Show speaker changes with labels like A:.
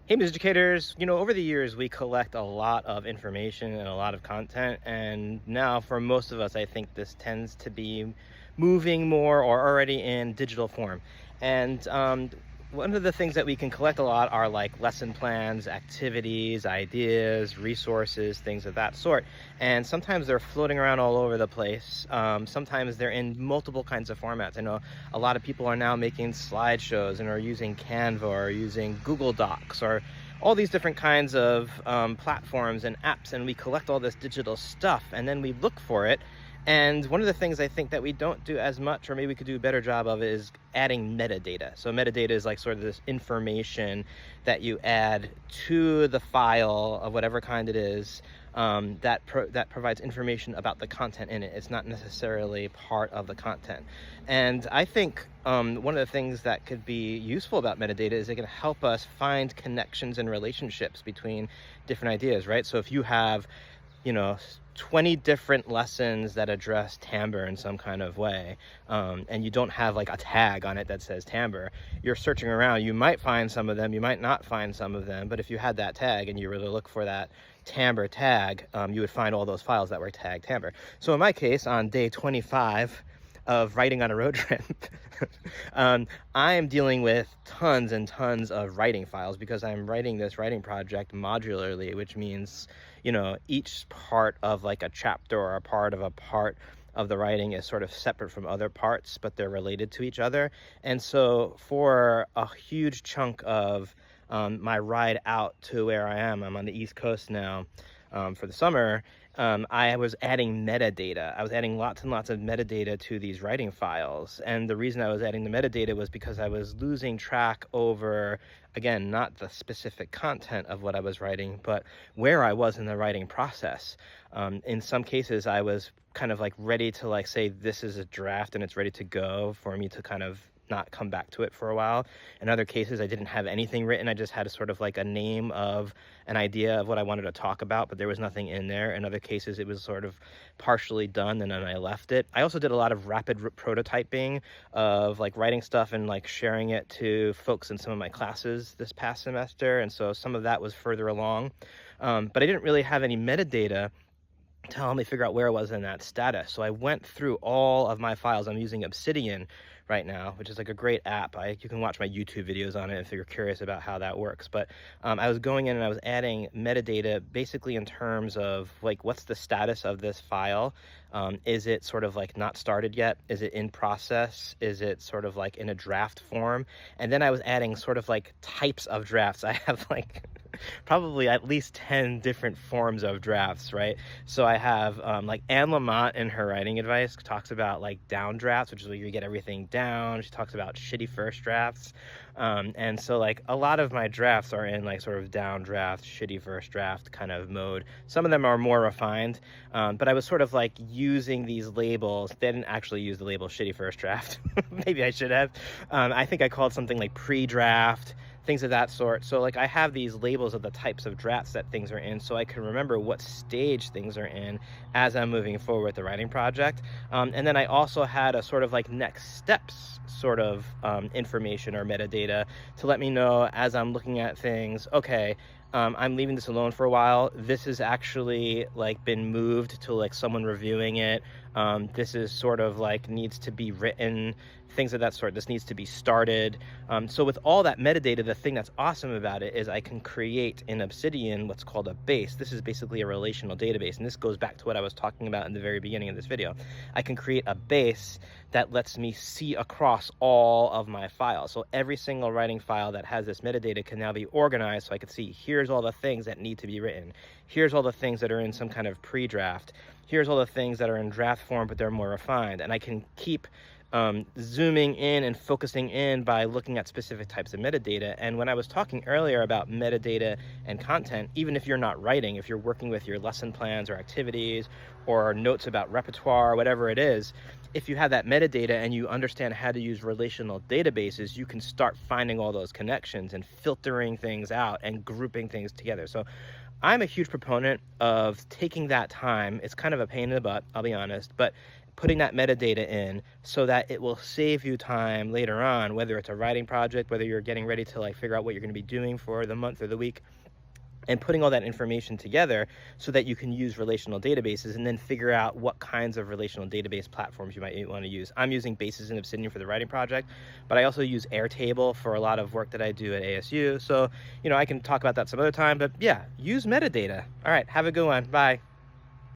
A: Hey, Ms. Educators, over the years, we collect a lot of information and a lot of content. And now, for most of us, I think this tends to be moving more or already in digital form. And one of the things that we can collect a lot are like lesson plans, activities, ideas, resources, things of that sort. And sometimes they're floating around all over the place. Sometimes they're in multiple kinds of formats. I know a lot of people are now making slideshows and are using Canva or using Google Docs or all these different kinds of platforms and apps, and we collect all this digital stuff and then we look for it. And one of the things I think that we don't do as much, or maybe we could do a better job of, is adding metadata. So metadata is like sort of this information that you add to the file of whatever kind it is, that provides information about the content in it. It's not necessarily part of the content. And I think one of the things that could be useful about metadata is it can help us find connections and relationships between different ideas, right? So if you have, 20 different lessons that address timbre in some kind of way, and you don't have like a tag on it that says timbre, you're searching around, you might find some of them, you might not find some of them, but if you had that tag and you were to look for that timbre tag, you would find all those files that were tagged timbre. So in my case, on day 25 of writing on a road trip, I am dealing with tons and tons of writing files because I'm writing this writing project modularly, which means, each part of like a chapter or a part of the writing is sort of separate from other parts, but they're related to each other. And so for a huge chunk of my ride out to where I'm on the East Coast now, for the summer, I was adding metadata. I was adding lots and lots of metadata to these writing files. And the reason I was adding the metadata was because I was losing track over, again, not the specific content of what I was writing, but where I was in the writing process. In some cases, I was kind of like ready to like say, this is a draft and it's ready to go for me to kind of not come back to it for a while. In other cases, I didn't have anything written. I just had a sort of like a name of an idea of what I wanted to talk about, but there was nothing in there. In other cases, it was sort of partially done and then I left it. I also did a lot of rapid prototyping of like writing stuff and like sharing it to folks in some of my classes this past semester. And so some of that was further along. But I didn't really have any metadata to help me figure out where I was in that status. So I went through all of my files. I'm using Obsidian right now, which is like a great app. You can watch my YouTube videos on it if you're curious about how that works. But I was going in and I was adding metadata basically in terms of like, what's the status of this file? Is it sort of like not started yet? Is it in process? Is it sort of like in a draft form? And then I was adding sort of like types of drafts. I have like probably at least 10 different forms of drafts, right? So I have like Anne Lamott in her writing advice talks about like down drafts, which is where you get everything down. She talks about shitty first drafts. And so like a lot of my drafts are in like sort of down draft, shitty first draft kind of mode. Some of them are more refined, but I was sort of like using these labels. They didn't actually use the label shitty first draft. Maybe I should have. I think I called something like pre-draft, things of that sort. So like I have these labels of the types of drafts that things are in so I can remember what stage things are in as I'm moving forward with the writing project. And then I also had a sort of like next steps sort of information or metadata to let me know as I'm looking at things, okay, I'm leaving this alone for a while. This has actually like been moved to like someone reviewing it. This is sort of like needs to be written, things of that sort. This needs to be started. So with all that metadata, the thing that's awesome about it is I can create in Obsidian what's called a base. This is basically a relational database. And this goes back to what I was talking about in the very beginning of this video. I can create a base that lets me see across all of my files. So every single writing file that has this metadata can now be organized so I can see here's all the things that need to be written. Here's all the things that are in some kind of pre-draft. Here's all the things that are in draft form, but they're more refined. And I can keep zooming in and focusing in by looking at specific types of metadata. And when I was talking earlier about metadata and content, even if you're not writing, if you're working with your lesson plans or activities or notes about repertoire, whatever it is, if you have that metadata and you understand how to use relational databases, you can start finding all those connections and filtering things out and grouping things together. So I'm a huge proponent of taking that time. It's kind of a pain in the butt, I'll be honest, but putting that metadata in so that it will save you time later on, whether it's a writing project, whether you're getting ready to like figure out what you're going to be doing for the month or the week, and putting all that information together so that you can use relational databases and then figure out what kinds of relational database platforms you might want to use. I'm using Basis and Obsidian for the writing project, but I also use Airtable for a lot of work that I do at ASU. So, I can talk about that some other time, but yeah, use metadata. All right, have a good one. Bye.